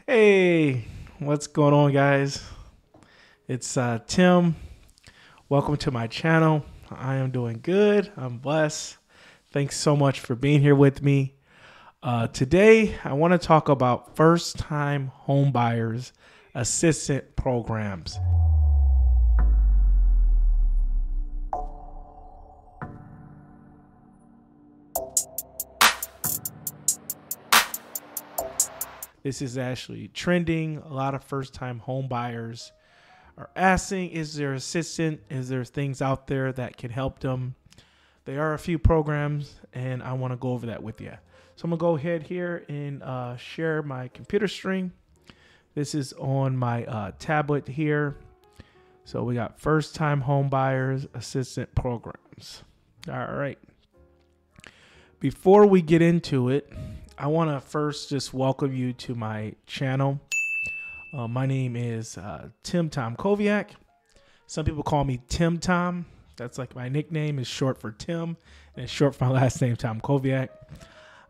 Hey, what's going on, guys? It's Tim. Welcome to my channel. I am doing good. I'm blessed. Thanks so much for being here with me. Today, I want to talk about first-time homebuyers assistant programs. This is actually trending. A lot of first-time home buyers are asking, is there assistant? Is there things out there that can help them? There are a few programs, and I want to go over that with you. So I'm going to go ahead here and share my computer screen. This is on my tablet here. So we got first-time home buyers assistant programs. All right. Before we get into it, I want to first just welcome you to my channel. My name is Tim Tom Koviak. Some people call me Tim Tom. That's like my nickname is short for Tim, and it's short for my last name, Tom Koviak.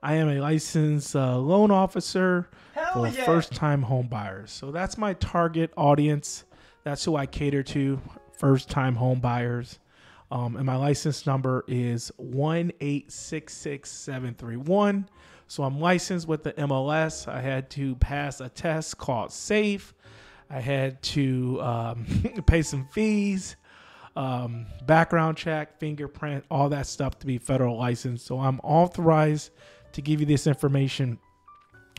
I am a licensed loan officer for first-time home buyers. So that's my target audience. That's who I cater to, first-time home buyers. And my license number is 1866731. So I'm licensed with the MLS. I had to pass a test called SAFE. I had to pay some fees, background check, fingerprint, all that stuff to be federal licensed. So I'm authorized to give you this information.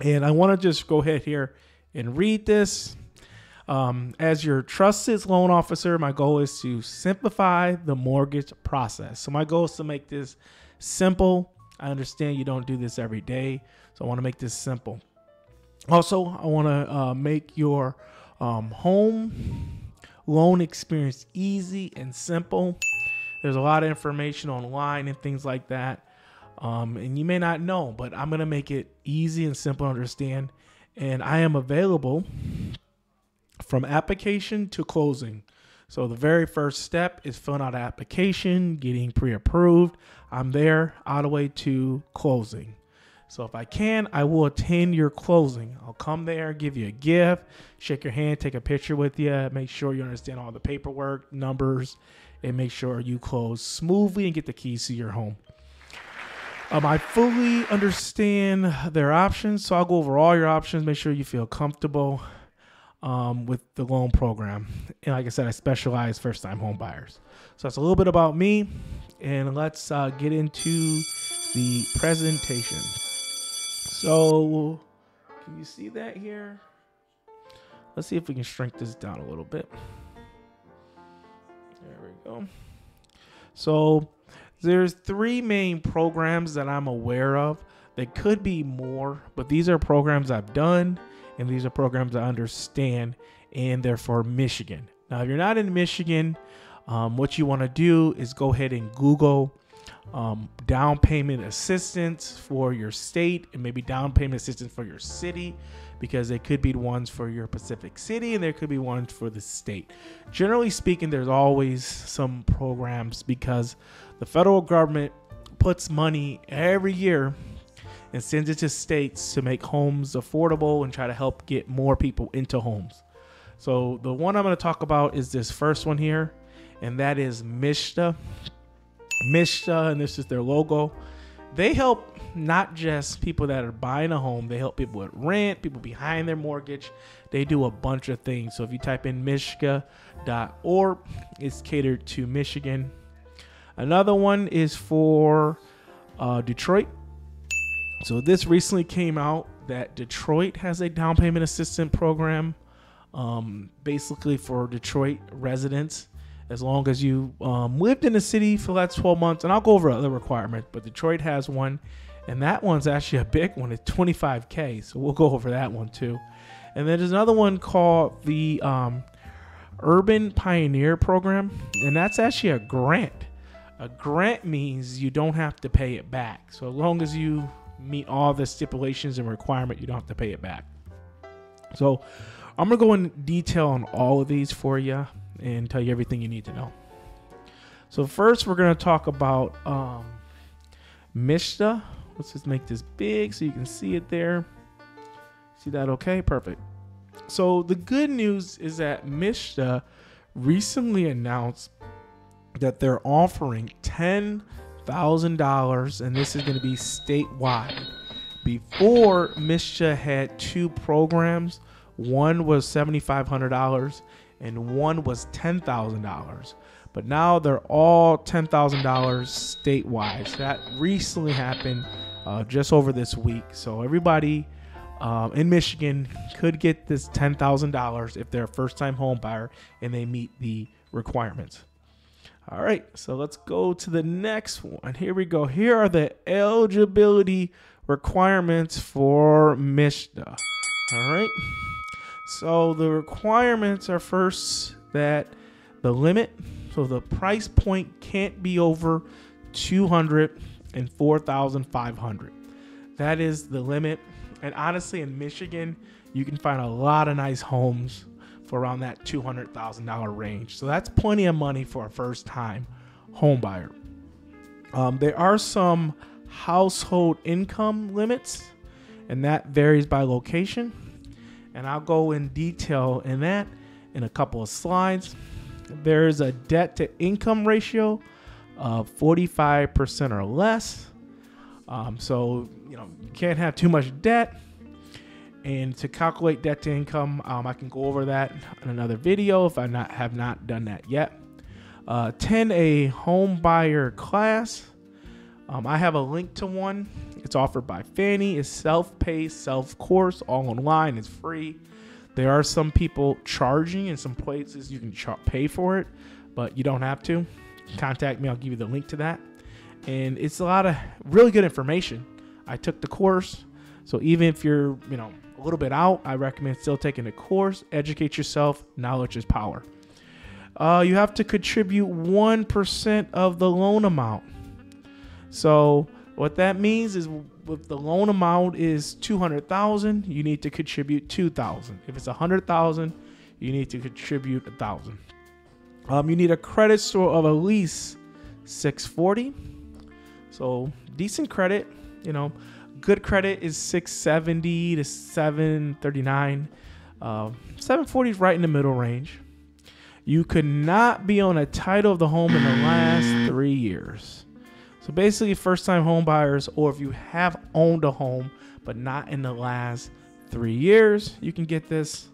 And I want to just go ahead here and read this. As your trusted loan officer, my goal is to simplify the mortgage process. So my goal is to make this simple. I understand you don't do this every day, so I want to make this simple. Also, I want to make your home loan experience easy and simple. There's a lot of information online and things like that, and you may not know, but I'm going to make it easy and simple to understand, and I am available from application to closing. So the very first step is filling out an application, getting pre-approved. I'm there all the way to closing. So if I can, I will attend your closing. I'll come there, give you a gift, shake your hand, take a picture with you, make sure you understand all the paperwork, numbers, and make sure you close smoothly and get the keys to your home. I fully understand their options, so I'll go over all your options, make sure you feel comfortable with the loan program. And like I said, I specialize first-time home buyers. So that's a little bit about me, and let's get into the presentation. So can you see that here? Let's see if we can shrink this down a little bit. There we go. So there's three main programs that I'm aware of. There could be more, but these are programs I've done, and these are programs I understand, and they're for Michigan. Now, if you're not in Michigan, what you want to do is go ahead and Google down payment assistance for your state and maybe down payment assistance for your city, because there could be ones for your Pacific City and there could be ones for the state. Generally speaking, there's always some programs because the federal government puts money every year and sends it to states to make homes affordable and try to help get more people into homes. So the one I'm going to talk about is this first one here, and that is MSHDA. MSHDA, and this is their logo. They help not just people that are buying a home, they help people with rent, people behind their mortgage. They do a bunch of things. So if you type in MSHDA.org, it's catered to Michigan. Another one is for Detroit. So this recently came out that Detroit has a down payment assistance program, basically for Detroit residents, as long as you lived in the city for the last 12 months. And I'll go over other requirements, but Detroit has one, and that one's actually a big one. It's $25K, so we'll go over that one too. And then there's another one called the Urban Pioneer Program, and that's actually a grant. A grant means you don't have to pay it back. So as long as you meet all the stipulations and requirement, you don't have to pay it back. So I'm going to go in detail on all of these for you and tell you everything you need to know. So first, we're going to talk about MSHDA. Let's just make this big so you can see it there. See that? Okay, perfect. So the good news is that MSHDA recently announced that they're offering $10,000, and this is going to be statewide. Before, MSHDA had two programs. One was $7,500 and one was $10,000. But now they're all $10,000 statewide. So that recently happened just over this week. So everybody in Michigan could get this $10,000 if they're a first-time home buyer and they meet the requirements. All right, so let's go to the next one. Here we go. Here are the eligibility requirements for MSHDA. All right. So the requirements are first that the limit, so the price point can't be over $204,500. That is the limit. And honestly, in Michigan, you can find a lot of nice homes for around that $200,000 range. So that's plenty of money for a first-time home buyer. There are some household income limits, and that varies by location. And I'll go in detail in that in a couple of slides. There's a debt-to-income ratio of 45% or less. So, you can't have too much debt. And to calculate debt to income, I can go over that in another video if I have not done that yet. Attend a home buyer class. I have a link to one. It's offered by Fannie. It's self-paced, self-course, all online. It's free. There are some people charging in some places. You can pay for it, but you don't have to. Contact me. I'll give you the link to that. And it's a lot of really good information. I took the course. So even if you're, a little bit out, I recommend still taking the course. Educate yourself. Knowledge is power. You have to contribute 1% of the loan amount. So what that means is if the loan amount is $200,000, you need to contribute $2,000. If it's $100,000, you need to contribute $1,000. You need a credit score of at least 640. So decent credit, good credit is 670 to 739. 740 is right in the middle range. You could not be on a title of the home in the last 3 years. So basically, first-time home buyers, or if you have owned a home but not in the last 3 years, you can get this.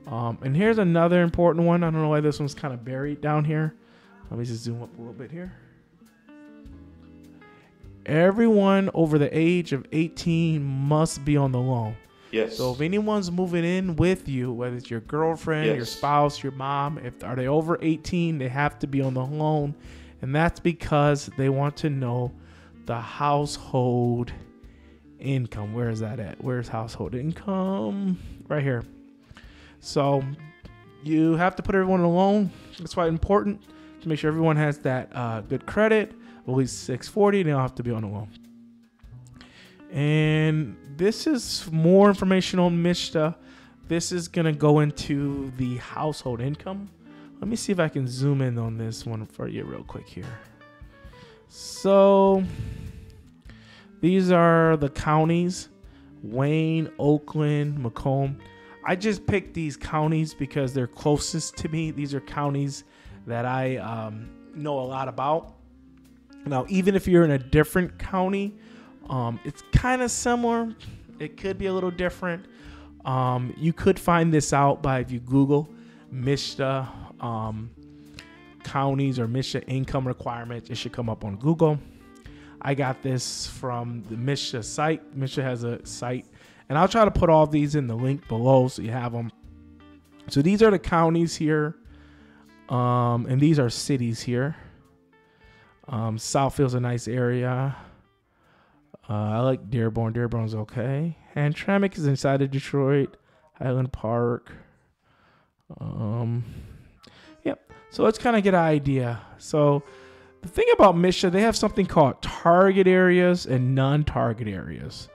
And here's another important one. I don't know why this one's kind of buried down here. Let me just zoom up a little bit here. Everyone over the age of 18 must be on the loan. Yes. So if anyone's moving in with you, whether it's your girlfriend, your spouse, your mom, are they over 18, they have to be on the loan. And that's because they want to know the household income. Where is that at? Where's household income? Right here. So you have to put everyone on a loan. That's why it's important to make sure everyone has that good credit, at least 640. They don't have to be on the loan. And this is more information on MSHDA. This is going to go into the household income. Let me see if I can zoom in on this one for you real quick here. So these are the counties: Wayne, Oakland, Macomb. I just picked these counties because they're closest to me. These are counties that I know a lot about. Now, even if you're in a different county, it's kind of similar. It could be a little different. You could find this out by if you Google MSHDA counties or MSHDA income requirements. It should come up on Google. I got this from the MSHDA site. MSHDA has a site, and I'll try to put all these in the link below so you have them. So these are the counties here, and these are cities here. Southfield's a nice area. I like Dearborn. Dearborn's okay. Hamtramck is inside of Detroit. Highland Park. Yep. So let's kind of get an idea. So the thing about MSHDA, they have something called target areas and non-target areas.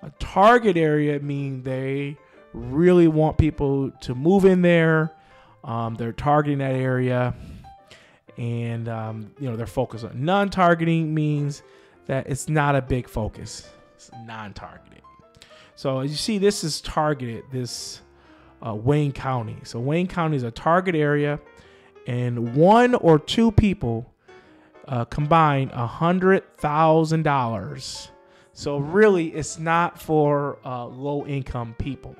A target area means they really want people to move in there. They're targeting that area, and they're focused on. Non-targeting means that it's not a big focus. It's non-targeted. So as you see, this is targeted, this Wayne County. So Wayne County is a target area, and 1 or 2 people combine $100,000. So really, it's not for low-income people,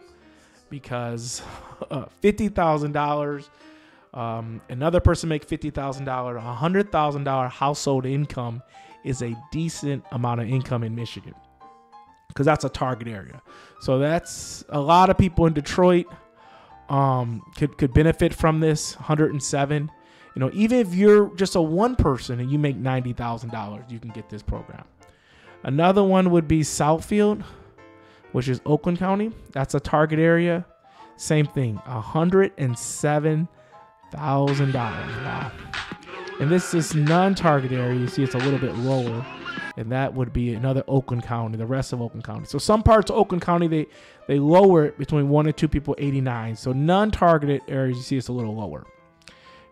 because $50,000, another person make $50,000, $100,000 household income is a decent amount of income in Michigan, because that's a target area. So that's a lot of people in Detroit could benefit from this 107. You know, even if you're just a one person and you make $90,000, you can get this program. Another one would be Southfield, which is Oakland County. That's a target area. Same thing, $107,000. Wow. And this is non-target area. You see it's a little bit lower. And that would be another Oakland County, the rest of Oakland County. So some parts of Oakland County, they lower it between 1 and 2 people, 89. So non-targeted areas, you see it's a little lower.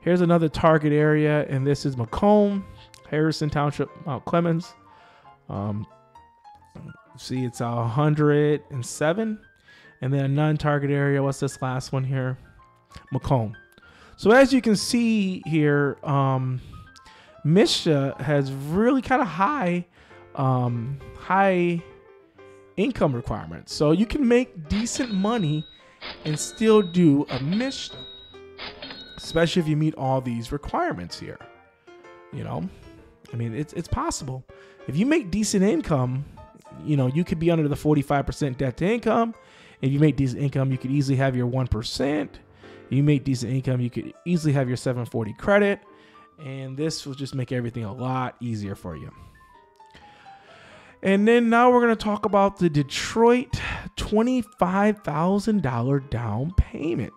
Here's another target area, and this is Macomb, Harrison Township, Mount Clemens. See, it's 107. And then a non-target area, what's this last one here? Macomb. So as you can see here, MSHDA has really kind of high income requirements. So you can make decent money and still do a MSHDA, especially if you meet all these requirements here. You know, I mean, it's possible. If you make decent income, you know, you could be under the 45% debt to income. If you make decent income, you could easily have your 1%. If you make decent income, you could easily have your 740 credit. And this will just make everything a lot easier for you. And then now we're going to talk about the Detroit $25,000 down payment.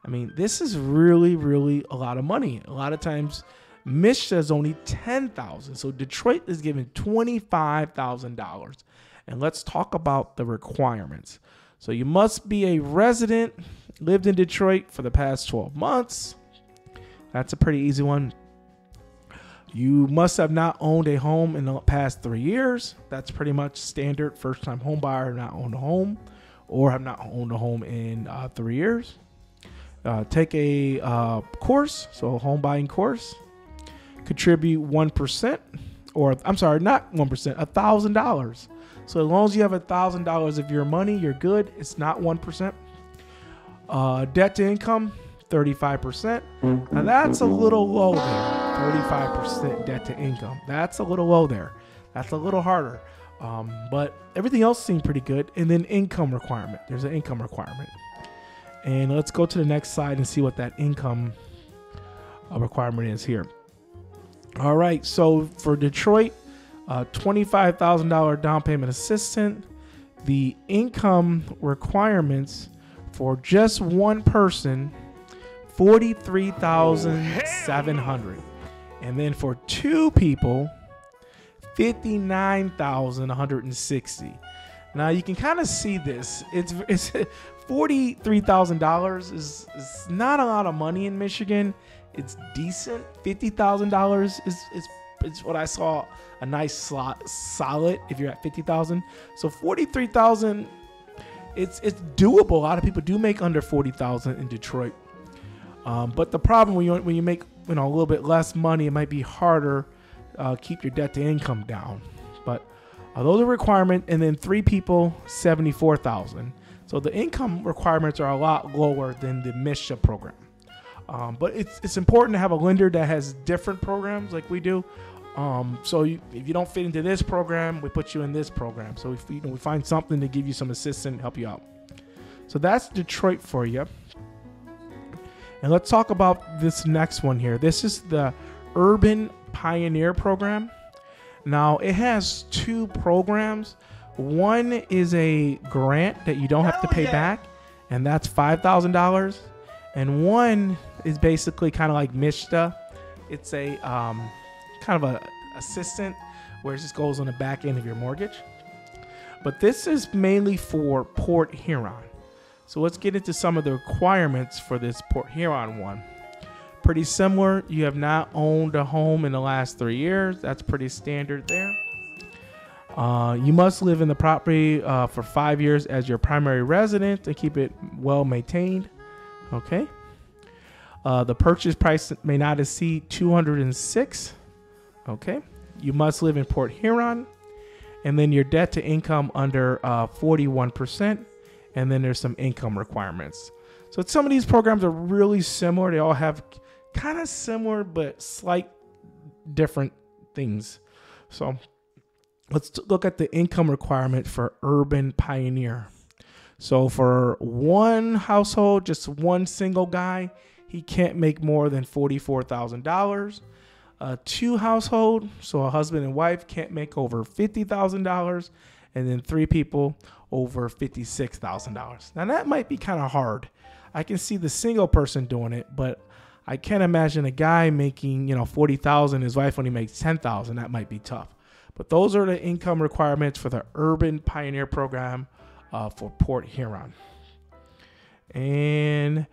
I mean, this is really, really a lot of money. A lot of times, MSHDA is only $10,000. So Detroit is giving $25,000. And let's talk about the requirements. So you must be a resident, lived in Detroit for the past 12 months. That's a pretty easy one. You must have not owned a home in the past 3 years. That's pretty much standard. First-time home buyer, not owned a home, or have not owned a home in 3 years. Take a course, so a home buying course. Contribute 1%, or I'm sorry, not 1%, $1,000. So as long as you have $1,000 of your money, you're good. It's not 1%. Debt to income, 35%. Now that's a little low there. 35% debt to income. That's a little low there. That's a little harder. But everything else seemed pretty good. And then income requirement. There's an income requirement. And let's go to the next slide and see what that income requirement is here. All right. So for Detroit, $25,000 down payment assistant. The income requirements for just one person, $43,700. And then for 2 people, $59,160. Now you can kind of see this. It's $43,000 is not a lot of money in Michigan. It's decent. $50,000 is what I saw, a nice solid if you're at 50,000. So 43,000, it's doable. A lot of people do make under 40,000 in Detroit. But the problem when you make a little bit less money, it might be harder keep your debt to income down. But those are requirements. And then 3 people, 74,000. So the income requirements are a lot lower than the MSHDA program. But it's important to have a lender that has different programs like we do. So if you don't fit into this program, we put you in this program. So if we find something to give you some assistance, help you out. So that's Detroit for you. And let's talk about this next one here. This is the Urban Pioneer Program. Now, it has 2 programs. One is a grant that you don't have to pay back, and that's $5,000. And one is basically kind of like MSHDA. It's a kind of a assistant where it just goes on the back end of your mortgage. But this is mainly for Port Huron. So let's get into some of the requirements for this Port Huron one. Pretty similar. You have not owned a home in the last 3 years. That's pretty standard there. You must live in the property for 5 years as your primary resident and keep it well maintained. Okay. The purchase price may not exceed $206,000. Okay. You must live in Port Huron. And then your debt to income under 41%. And then there's some income requirements. So some of these programs are really similar. They all have kind of similar but slight different things. So let's look at the income requirement for Urban Pioneer. So for one household, just one single guy, he can't make more than $44,000. Two household, so a husband and wife, can't make over $50,000. And then three people over $56,000. Now that might be kind of hard. I can see the single person doing it, but I can't imagine a guy making, $40,000, his wife only makes $10,000. That might be tough. But those are the income requirements for the Urban Pioneer program for Port Huron. And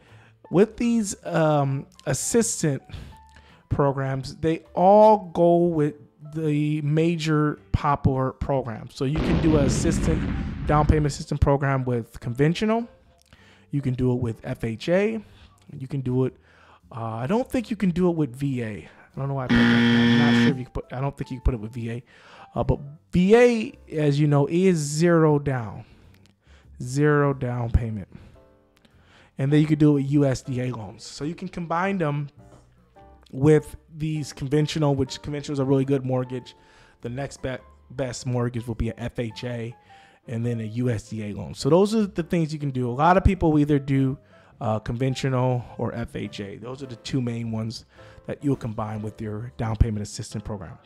with these assistant programs, they all go with the major popular programs. So you can do an down payment assistant program with conventional. You can do it with FHA. You can do it. I don't think you can do it with VA. I don't know why I put that. I'm not sure if you can I don't think you can put it with VA. But VA, as you know, is zero down payment. And then you could do it with USDA loans. So you can combine them with these conventional, which conventional is a really good mortgage. The next best mortgage will be an FHA and then a USDA loan. So those are the things you can do. A lot of people either do conventional or FHA. Those are the two main ones that you'll combine with your down payment assistance program.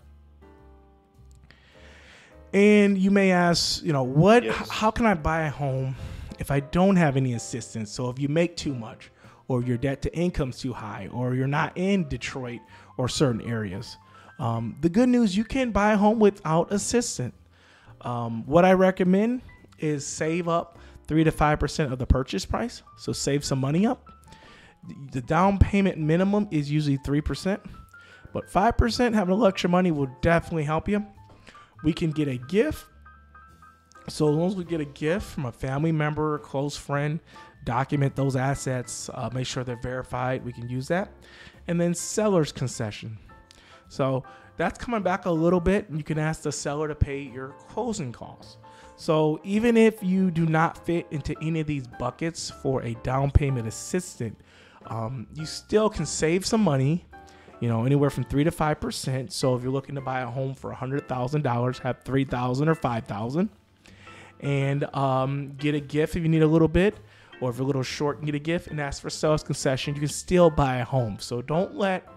And you may ask, how can I buy a home if I don't have any assistance? So if you make too much, or your debt to income's too high, or you're not in Detroit or certain areas. The good news, you can buy a home without assistance. What I recommend is save up 3 to 5% of the purchase price. So save some money up. The down payment minimum is usually 3%, but 5% having a little extra money will definitely help you. We can get a gift. So as long as we get a gift from a family member or close friend, document those assets, make sure they're verified, we can use that. And then seller's concession. So that's coming back a little bit. You can ask the seller to pay your closing costs. So even if you do not fit into any of these buckets for a down payment assistant, you still can save some money, anywhere from 3 to 5%. So if you're looking to buy a home for $100,000, have $3,000 or $5,000, and get a gift if you need a little bit, or if you're a little short and get a gift and ask for seller's concession, you can still buy a home. So don't let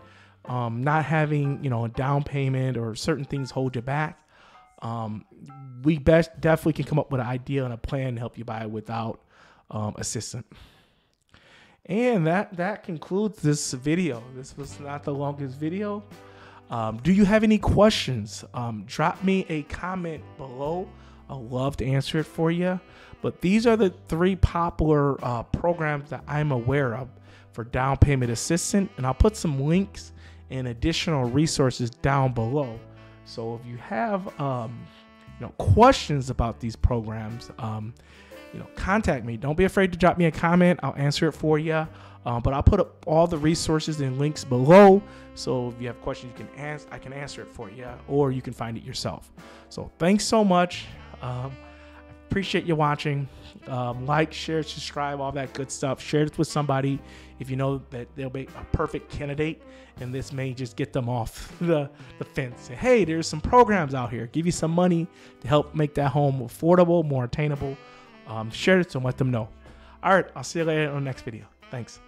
not having a down payment or certain things hold you back. We definitely can come up with an idea and a plan to help you buy without assistance. And that concludes this video. This was not the longest video. Do you have any questions? Drop me a comment below. I'd love to answer it for you. But these are the 3 popular programs that I'm aware of for down payment assistance. And I'll put some links and additional resources down below. So if you have questions about these programs, contact me. Don't be afraid to drop me a comment. I'll answer it for you. But I'll put up all the resources and links below. So if you have questions, I can answer it for you, or you can find it yourself. So thanks so much. Appreciate you watching. Like, share, subscribe, all that good stuff. Share this with somebody if you know that they'll be a perfect candidate, and this may just get them off the fence. Say, hey, there's some programs out here. Give you some money to help make that home affordable, more attainable. Share it and let them know. All right, I'll see you later on the next video. Thanks.